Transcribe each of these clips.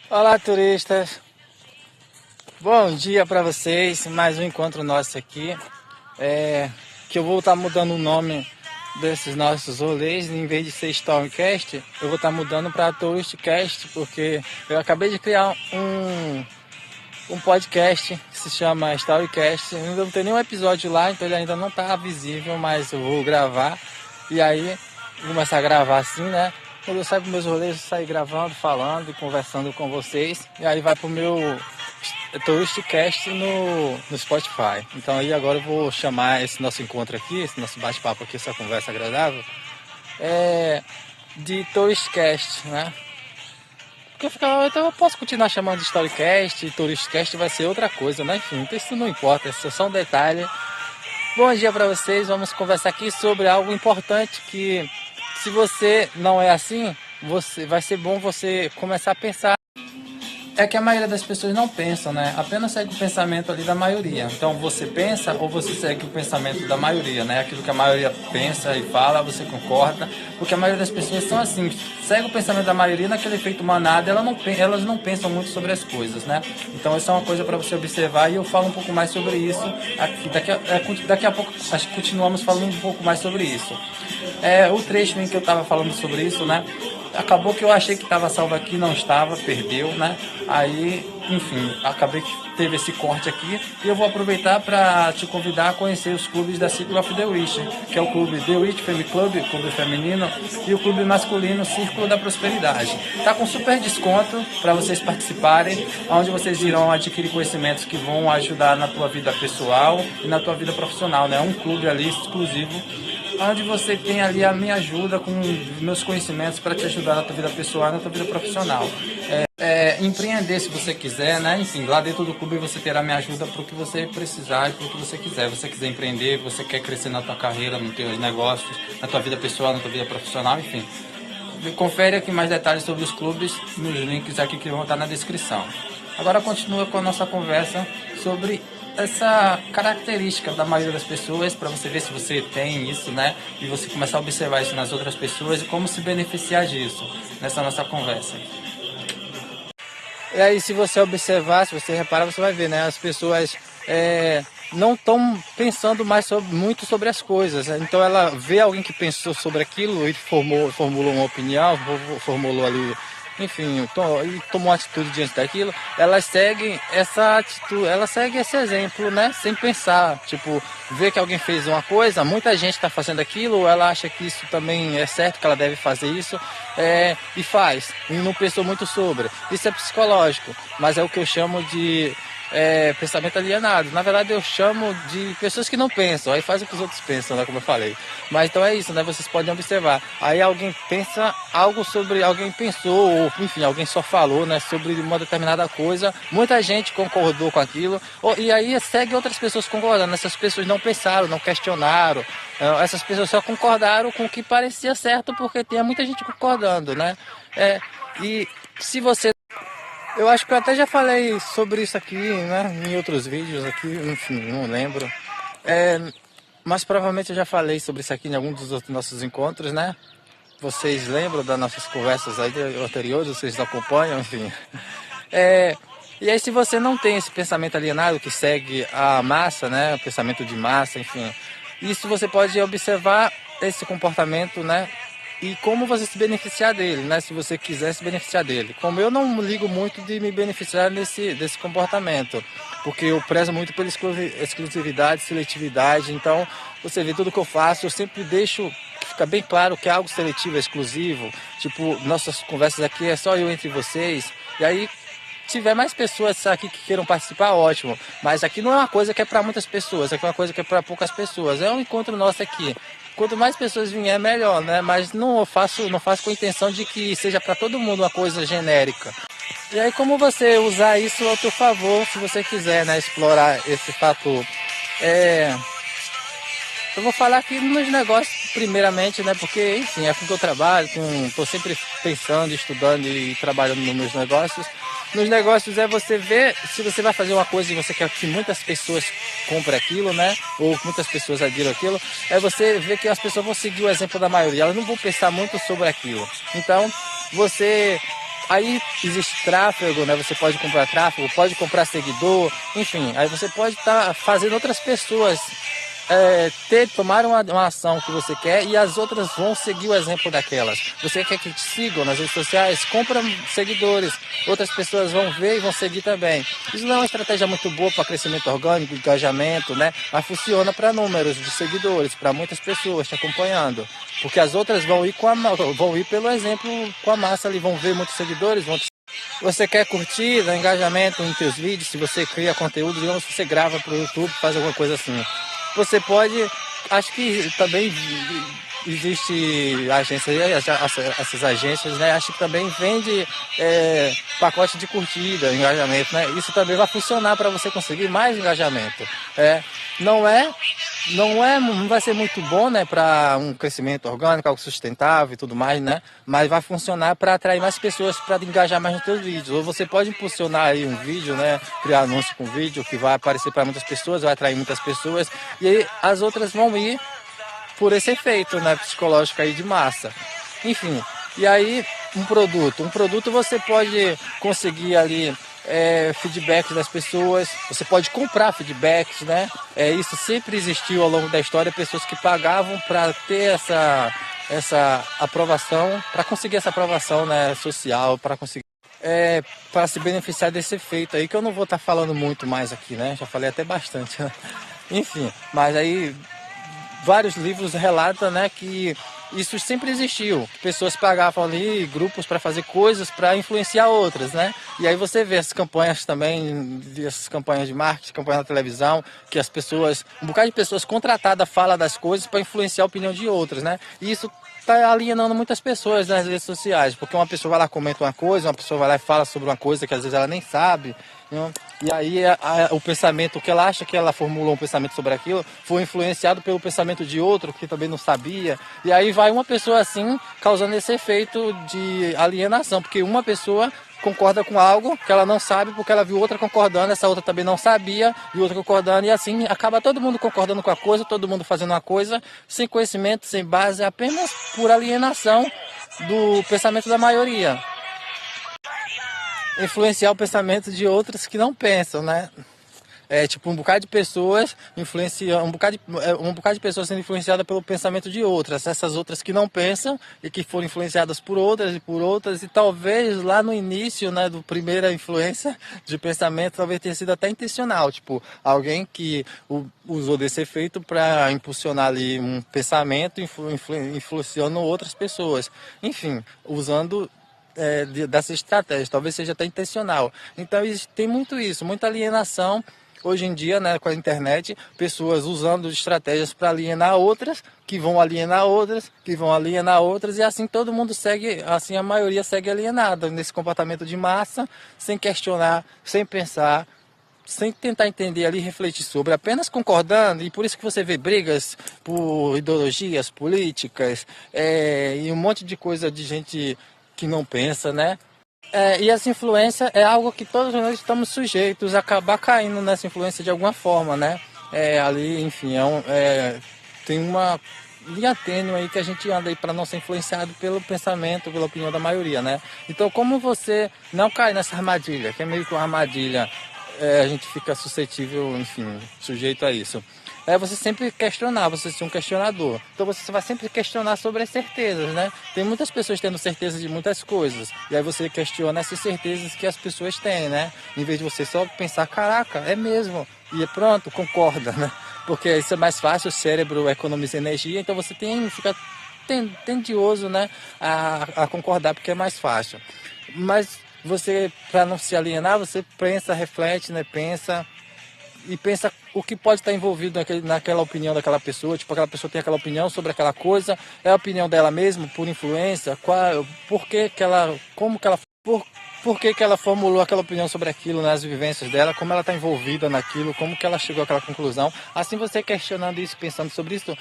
Olá, turistas. Bom dia para vocês. Mais um encontro nosso aqui. Que eu vou estar mudando o nome desses nossos rolês. Em vez de ser Storycast, eu vou estar mudando para Touristcast, porque eu acabei de criar um podcast que se chama Storycast. Ainda não tem nenhum episódio lá, então ele ainda não está visível, mas eu vou gravar. E aí, vou começar a gravar assim, né? Quando eu saio para meus rolês, eu saio gravando, falando e conversando com vocês. E aí vai pro meu Touristcast no Spotify. Então aí agora eu vou chamar esse nosso encontro aqui, esse nosso bate-papo aqui, essa conversa agradável, de Touristcast, né? Porque então eu posso continuar chamando de Storycast, Touristcast vai ser outra coisa, né? Enfim, isso não importa, isso é só um detalhe. Bom dia para vocês, vamos conversar aqui sobre algo importante que, se você não é assim, vai ser bom você começar a pensar. É que a maioria das pessoas não pensam, né? Apenas segue o pensamento ali da maioria. Então você pensa ou você segue o pensamento da maioria, né? Aquilo que a maioria pensa e fala, você concorda. Porque a maioria das pessoas são assim, segue o pensamento da maioria naquele efeito manada, elas não pensam muito sobre as coisas, né? Então isso é uma coisa para você observar e eu falo um pouco mais sobre isso aqui. Daqui a pouco acho que continuamos falando um pouco mais sobre isso. O trecho em que eu estava falando sobre isso, né? Acabou que eu achei que estava salvo aqui, não estava, perdeu, né? Aí, enfim, acabei que teve esse corte aqui e eu vou aproveitar para te convidar a conhecer os clubes da Circle of the Wish, que é o clube The Wish Family Club, clube feminino, e o clube masculino Círculo da Prosperidade. Tá com super desconto para vocês participarem, onde vocês irão adquirir conhecimentos que vão ajudar na tua vida pessoal e na tua vida profissional, né? Um clube ali exclusivo, onde você tem ali a minha ajuda com meus conhecimentos para te ajudar na tua vida pessoal e na tua vida profissional. Empreender se você quiser, né? Enfim, lá dentro do clube você terá minha ajuda para o que você precisar e para o que você quiser. Você quiser empreender, você quer crescer na tua carreira, nos teus negócios, na tua vida pessoal, na tua vida profissional, enfim. Confere aqui mais detalhes sobre os clubes nos links aqui que vão estar na descrição. Agora continua com a nossa conversa sobre essa característica da maioria das pessoas, para você ver se você tem isso, né? E você começar a observar isso nas outras pessoas e como se beneficiar disso nessa nossa conversa. E aí, se você observar, se você reparar, você vai ver, né? As pessoas não estão pensando mais muito sobre as coisas. Então ela vê alguém que pensou sobre aquilo e formulou uma opinião, formulou ali, enfim, e tomou uma atitude diante daquilo. Ela segue essa atitude, ela segue esse exemplo, né? Sem pensar, tipo, vê que alguém fez uma coisa, muita gente está fazendo aquilo, ela acha que isso também é certo, que ela deve fazer isso, e faz, e não pensou muito sobre. Isso é psicológico, mas é o que eu chamo de pensamento alienado. Na verdade eu chamo de pessoas que não pensam, aí faz o que os outros pensam, né, como eu falei. Mas então é isso, né? Vocês podem observar. Aí alguém pensa algo sobre, alguém pensou, ou enfim, alguém só falou, né, sobre uma determinada coisa, muita gente concordou com aquilo, e aí segue outras pessoas concordando. Essas pessoas não pensaram, não questionaram, essas pessoas só concordaram com o que parecia certo, porque tinha muita gente concordando, né? E se você... Eu acho que eu até já falei sobre isso aqui, né, em outros vídeos aqui, enfim, não lembro. Mas provavelmente eu já falei sobre isso aqui em algum dos outros nossos encontros, né? Vocês lembram das nossas conversas aí anteriores, vocês acompanham, enfim. E aí, se você não tem esse pensamento alienado que segue a massa, né, o pensamento de massa, enfim, isso você pode observar esse comportamento, né, e como você se beneficiar dele, né? Se você quiser se beneficiar dele. Como eu não ligo muito de me beneficiar desse comportamento, porque eu prezo muito pela exclusividade, seletividade. Então, você vê tudo que eu faço, eu sempre deixo que fica bem claro que é algo seletivo, exclusivo. Tipo, nossas conversas aqui é só eu entre vocês. E aí, se tiver mais pessoas aqui que queiram participar, ótimo. Mas aqui não é uma coisa que é para muitas pessoas, aqui é uma coisa que é para poucas pessoas. É um encontro nosso aqui. Quanto mais pessoas vier, melhor, né? Mas não faço com a intenção de que seja para todo mundo uma coisa genérica. E aí, como você usar isso ao teu favor, se você quiser, né, explorar esse fator. Eu vou falar aqui nos negócios primeiramente, né? Porque, enfim, é com que eu trabalho, estou sempre pensando, estudando e trabalhando nos meus negócios. Nos negócios é você ver se você vai fazer uma coisa e você quer que muitas pessoas comprem aquilo, né? Ou que muitas pessoas adiram aquilo. É você ver que as pessoas vão seguir o exemplo da maioria. Elas não vão pensar muito sobre aquilo. Então, você Aí existe tráfego, né? Você pode comprar tráfego, pode comprar seguidor, enfim. Aí você pode estar fazendo outras pessoas tomar uma ação que você quer e as outras vão seguir o exemplo daquelas. Você quer que te sigam nas redes sociais? Compra seguidores. Outras pessoas vão ver e vão seguir também. Isso não é uma estratégia muito boa para crescimento orgânico, engajamento, né? Mas funciona para números de seguidores, para muitas pessoas te acompanhando. Porque as outras vão ir pelo exemplo com a massa ali, vão ver muitos seguidores, você quer curtir, dar engajamento nos seus vídeos, se você cria conteúdo, digamos que você grava para o YouTube, faz alguma coisa assim. Você pode, acho que também existe agências, essas agências, né? Acho que também vende pacote de curtida, engajamento, né? Isso também vai funcionar para você conseguir mais engajamento. Não vai ser muito bom, né, para um crescimento orgânico, algo sustentável e tudo mais, né? Mas vai funcionar para atrair mais pessoas para engajar mais nos seus vídeos. Ou você pode impulsionar aí um vídeo, né, criar anúncio com vídeo que vai aparecer para muitas pessoas, vai atrair muitas pessoas e aí as outras vão ir por esse efeito, né, psicológico aí de massa. Enfim, e aí um produto você pode conseguir ali feedbacks das pessoas, você pode comprar feedbacks, né? Isso sempre existiu ao longo da história, pessoas que pagavam para ter essa aprovação, para conseguir essa aprovação, né, social, para conseguir para se beneficiar desse efeito aí, que eu não vou estar falando muito mais aqui, né? Já falei até bastante. Enfim, mas aí vários livros relatam, né, que isso sempre existiu. Pessoas pagavam ali grupos para fazer coisas para influenciar outras, né? E aí você vê as campanhas também, essas campanhas de marketing, campanha na televisão, que as pessoas, um bocado de pessoas contratadas fala das coisas para influenciar a opinião de outras, né? E isso está alienando muitas pessoas nas redes sociais, porque uma pessoa vai lá comenta uma coisa, uma pessoa vai lá e fala sobre uma coisa que às vezes ela nem sabe, né? E aí o pensamento que ela acha que ela formulou um pensamento sobre aquilo foi influenciado pelo pensamento de outro que também não sabia. E aí vai uma pessoa assim causando esse efeito de alienação, porque uma pessoa concorda com algo que ela não sabe porque ela viu outra concordando, essa outra também não sabia, e outra concordando, e assim acaba todo mundo concordando com a coisa, todo mundo fazendo uma coisa sem conhecimento, sem base, apenas por alienação do pensamento da maioria. Influenciar o pensamento de outras que não pensam, né? Tipo um bocado de pessoas influenciando, um bocado de pessoas sendo influenciadas pelo pensamento de outras, essas outras que não pensam e que foram influenciadas por outras, e talvez lá no início, né, do primeira influência de pensamento, talvez tenha sido até intencional, tipo, alguém que usou desse efeito para impulsionar ali um pensamento, influenciando outras pessoas, enfim, usando dessa estratégia, talvez seja até intencional. Então tem muito isso, muita alienação hoje em dia, né, com a internet, pessoas usando estratégias para alienar outras, que vão alienar outras, que vão alienar outras, e assim todo mundo segue, assim a maioria segue alienada nesse comportamento de massa, sem questionar, sem pensar, sem tentar entender ali, refletir sobre, apenas concordando, e por isso que você vê brigas por ideologias políticas, e um monte de coisa de gente que não pensa, né? E essa influência é algo que todos nós estamos sujeitos a acabar caindo nessa influência de alguma forma, né? Ali, enfim, tem uma linha tênue aí que a gente anda aí para não ser influenciado pelo pensamento, pela opinião da maioria, né? Então, como você não cai nessa armadilha, que é meio que uma armadilha, a gente fica suscetível, enfim, sujeito a isso. Você sempre questionar, você ser um questionador. Então você vai sempre questionar sobre as certezas, né? Tem muitas pessoas tendo certeza de muitas coisas. E aí você questiona essas certezas que as pessoas têm, né? Em vez de você só pensar, caraca, é mesmo. E pronto, concorda, né? Porque isso é mais fácil, o cérebro economiza energia, então você fica tendioso, né, a concordar, porque é mais fácil. Mas você, para não se alienar, você pensa, reflete, né? Pensa o que pode estar envolvido naquela opinião daquela pessoa. Tipo, aquela pessoa tem aquela opinião sobre aquela coisa, é a opinião dela mesma, por influência, por que ela formulou aquela opinião sobre aquilo, nas vivências dela, como ela está envolvida naquilo, como que ela chegou àquela conclusão. Assim, você questionando isso, pensando sobre isso,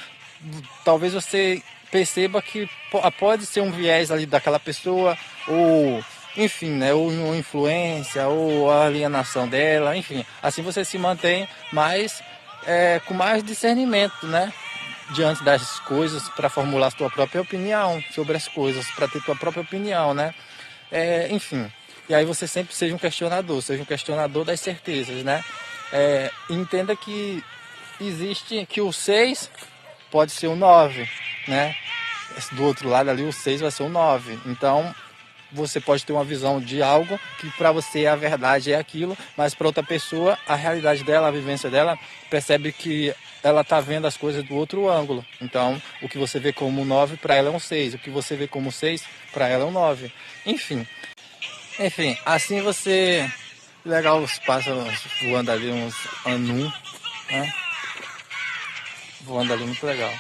talvez você perceba que pode ser um viés ali daquela pessoa, ou enfim, né, ou uma influência, ou a alienação dela, enfim. Assim você se mantém com mais discernimento, né, diante das coisas, para formular a sua própria opinião sobre as coisas, para ter sua própria opinião, né. enfim. E aí você sempre seja um questionador das certezas, né? Entenda que existe, que o 6 pode ser um 9, né? Do outro lado ali, o 6 vai ser um 9. Então, você pode ter uma visão de algo que para você a verdade é aquilo, mas para outra pessoa, a realidade dela, a vivência dela, percebe que ela está vendo as coisas do outro ângulo. Então, o que você vê como um 9, para ela é um 6. O que você vê como 6, para ela é um 9. Enfim, assim você... Legal os pássaros voando ali, uns anum, né? Voando ali, muito legal.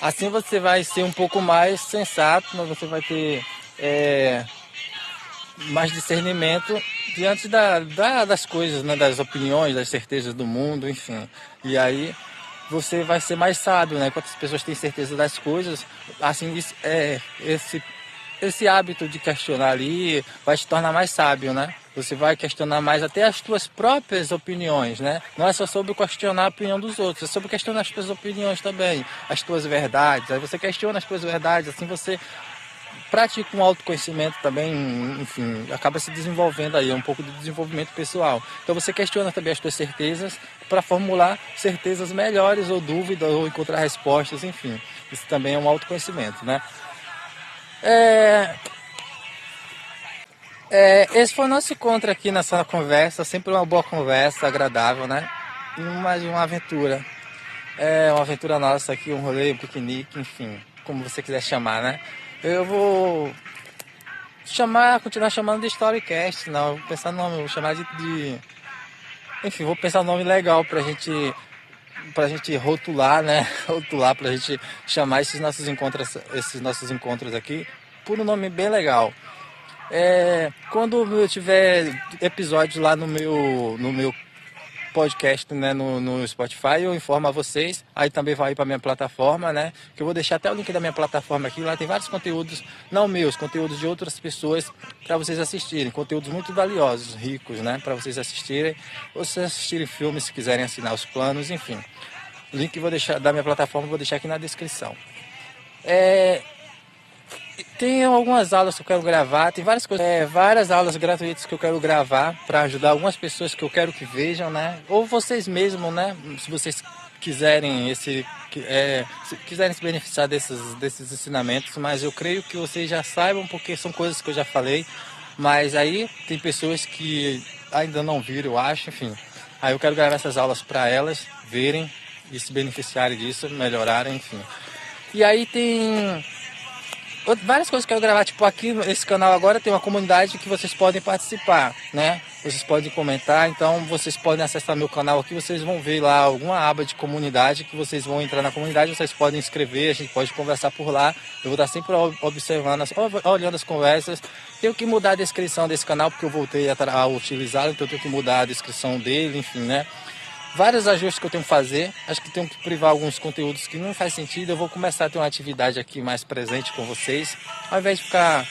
Assim você vai ser um pouco mais sensato, mas você vai ter mais discernimento diante das coisas, né? Das opiniões, das certezas do mundo, enfim. E aí você vai ser mais sábio, né? Quantas pessoas têm certeza das coisas, assim, esse hábito de questionar ali vai te tornar mais sábio, né? Você vai questionar mais até as tuas próprias opiniões, né? Não é só sobre questionar a opinião dos outros, é sobre questionar as tuas opiniões também, as tuas verdades. Aí você questiona as tuas verdades, assim você pratica um autoconhecimento também, enfim, acaba se desenvolvendo aí, um pouco de desenvolvimento pessoal. Então você questiona também as tuas certezas para formular certezas melhores ou dúvidas ou encontrar respostas, enfim. Isso também é um autoconhecimento, né? Esse foi o nosso encontro aqui nessa conversa, sempre uma boa conversa, agradável, né? E uma aventura. Uma aventura nossa aqui, um rolê, um piquenique, enfim, como você quiser chamar, né? Eu vou continuar chamando de Storycast, não, vou pensar no nome, vou chamar enfim, vou pensar um nome legal pra gente rotular, né? Rotular, pra gente chamar esses nossos encontros aqui por um nome bem legal. Quando eu tiver episódios lá no meu podcast, né, no Spotify, eu informo a vocês. Aí também vai para minha plataforma, né? Que eu vou deixar até o link da minha plataforma aqui. Lá tem vários conteúdos, não meus, conteúdos de outras pessoas para vocês assistirem. Conteúdos muito valiosos, ricos, né? Para vocês assistirem. Ou vocês assistirem filmes, se quiserem assinar os planos, enfim. O link que eu vou deixar da minha plataforma, eu vou deixar aqui na descrição. Tem algumas aulas que eu quero gravar, tem várias coisas, várias aulas gratuitas que eu quero gravar para ajudar algumas pessoas que eu quero que vejam, né? Ou vocês mesmos, né? Se vocês quiserem se quiserem se beneficiar desses ensinamentos, mas eu creio que vocês já saibam porque são coisas que eu já falei, mas aí tem pessoas que ainda não viram, eu acho, enfim. Aí eu quero gravar essas aulas para elas verem e se beneficiarem disso, melhorarem, enfim. E aí tem várias coisas que eu quero gravar, tipo aqui nesse canal agora tem uma comunidade que vocês podem participar, né? Vocês podem comentar, então vocês podem acessar meu canal aqui, vocês vão ver lá alguma aba de comunidade que vocês vão entrar na comunidade, vocês podem escrever, a gente pode conversar por lá. Eu vou estar sempre observando, olhando as conversas. Tenho que mudar a descrição desse canal porque eu voltei a utilizá-lo, então eu tenho que mudar a descrição dele, enfim, né? Vários ajustes que eu tenho que fazer, acho que tenho que privar alguns conteúdos que não faz sentido. Eu vou começar a ter uma atividade aqui mais presente com vocês, ao invés de ficar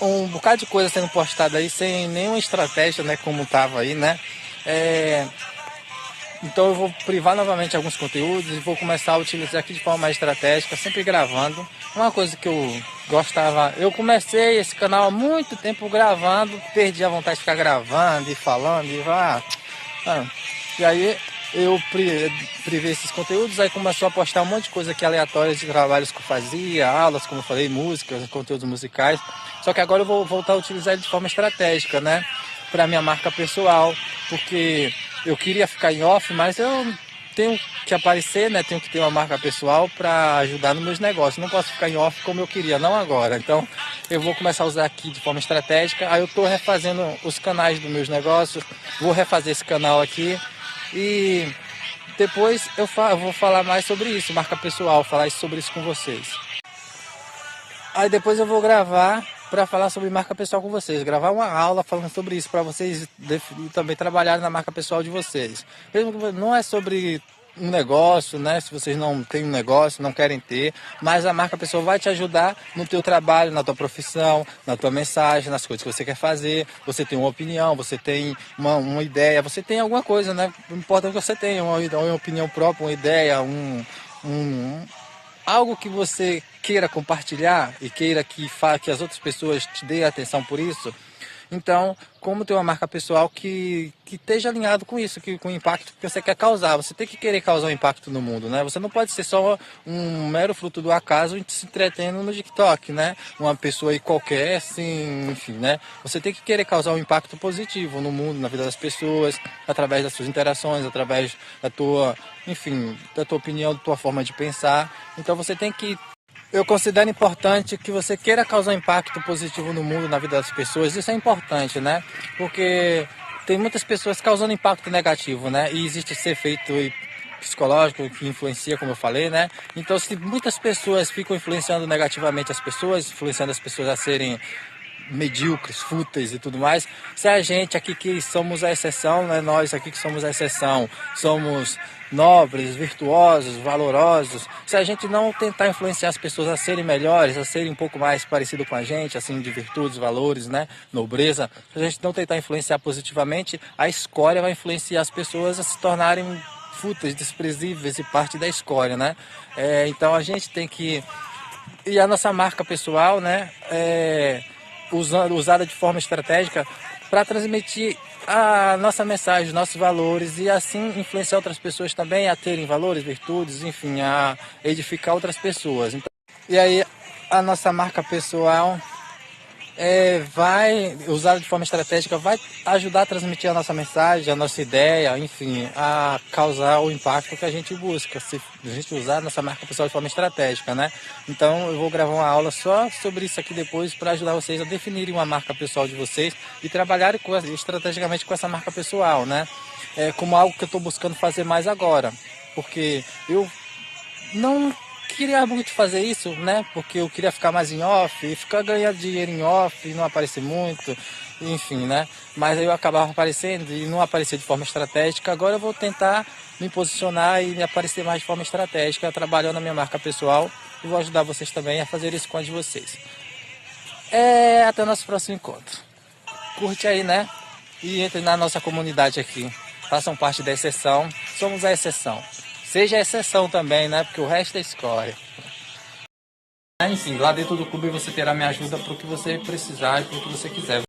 um bocado de coisa sendo postada aí sem nenhuma estratégia, né, como estava aí, né? Então eu vou privar novamente alguns conteúdos e vou começar a utilizar aqui de forma mais estratégica, sempre gravando. Uma coisa que eu gostava, eu comecei esse canal há muito tempo gravando, perdi a vontade de ficar gravando e falando e aí eu privei esses conteúdos, aí começou a postar um monte de coisa aqui aleatória de trabalhos que eu fazia, aulas, como eu falei, músicas, conteúdos musicais. Só que agora eu vou voltar a utilizar ele de forma estratégica, né? Para minha marca pessoal, porque eu queria ficar em off, mas eu tenho que aparecer, né? Tenho que ter uma marca pessoal para ajudar nos meus negócios. Não posso ficar em off como eu queria, não agora. Então eu vou começar a usar aqui de forma estratégica. Aí eu estou refazendo os canais dos meus negócios, vou refazer esse canal aqui e depois eu vou falar mais sobre isso, marca pessoal, falar sobre isso com vocês. Aí depois eu vou gravar para falar sobre marca pessoal com vocês, gravar uma aula falando sobre isso para vocês também trabalharem na marca pessoal de vocês. Mesmo que não é sobre um negócio, né? Se vocês não têm um negócio, não querem ter, mas a marca pessoal vai te ajudar no teu trabalho, na tua profissão, na tua mensagem, nas coisas que você quer fazer. Você tem uma opinião, você tem uma ideia, você tem alguma coisa, né? O importante é que você tenha uma opinião própria, uma ideia, algo que você queira compartilhar e queira que as outras pessoas te deem atenção por isso, então, como ter uma marca pessoal que esteja alinhado com isso, com o impacto que você quer causar, você tem que querer causar um impacto no mundo, né? Você não pode ser só um mero fruto do acaso e se entretendo no TikTok, né? Uma pessoa aí qualquer, assim, enfim, né? Você tem que querer causar um impacto positivo no mundo, na vida das pessoas, através das suas interações, através da tua, enfim, da tua opinião, da tua forma de pensar. Então você tem que eu considero importante que você queira causar um impacto positivo no mundo, na vida das pessoas. Isso é importante, né? Porque tem muitas pessoas causando impacto negativo, né? E existe esse efeito psicológico que influencia, como eu falei, né? Então, se muitas pessoas ficam influenciando negativamente as pessoas, influenciando as pessoas a serem medíocres, fúteis e tudo mais, se a gente aqui que somos a exceção, né, nós aqui que somos a exceção, somos nobres, virtuosos, valorosos, se a gente não tentar influenciar as pessoas a serem melhores, a serem um pouco mais parecido com a gente, assim, de virtudes, valores, né, nobreza, se a gente não tentar influenciar positivamente, a escória vai influenciar as pessoas a se tornarem fúteis, desprezíveis e parte da escória, né? Então a gente tem que... E a nossa marca pessoal, né, usada de forma estratégica para transmitir a nossa mensagem, os nossos valores e assim influenciar outras pessoas também a terem valores, virtudes, enfim, a edificar outras pessoas. Então, e aí a nossa marca pessoal vai, usada de forma estratégica, vai ajudar a transmitir a nossa mensagem, a nossa ideia, enfim, a causar o impacto que a gente busca, se a gente usar a nossa marca pessoal de forma estratégica, né? Então eu vou gravar uma aula só sobre isso aqui depois para ajudar vocês a definirem uma marca pessoal de vocês e trabalharem estrategicamente com essa marca pessoal, né? Como algo que eu estou buscando fazer mais agora, porque eu não queria muito fazer isso, né? Porque eu queria ficar mais em off e ficar ganhando dinheiro em off e não aparecer muito, enfim, né? Mas aí eu acabava aparecendo e não aparecer de forma estratégica. Agora eu vou tentar me posicionar e me aparecer mais de forma estratégica, trabalhando a minha marca pessoal e vou ajudar vocês também a fazer isso com a de vocês. Até o nosso próximo encontro. Curte aí, né? E entre na nossa comunidade aqui. Façam parte da exceção. Somos a exceção. Seja a exceção também, né? Porque o resto é escória. Enfim, lá dentro do clube você terá minha ajuda para o que você precisar e para o que você quiser.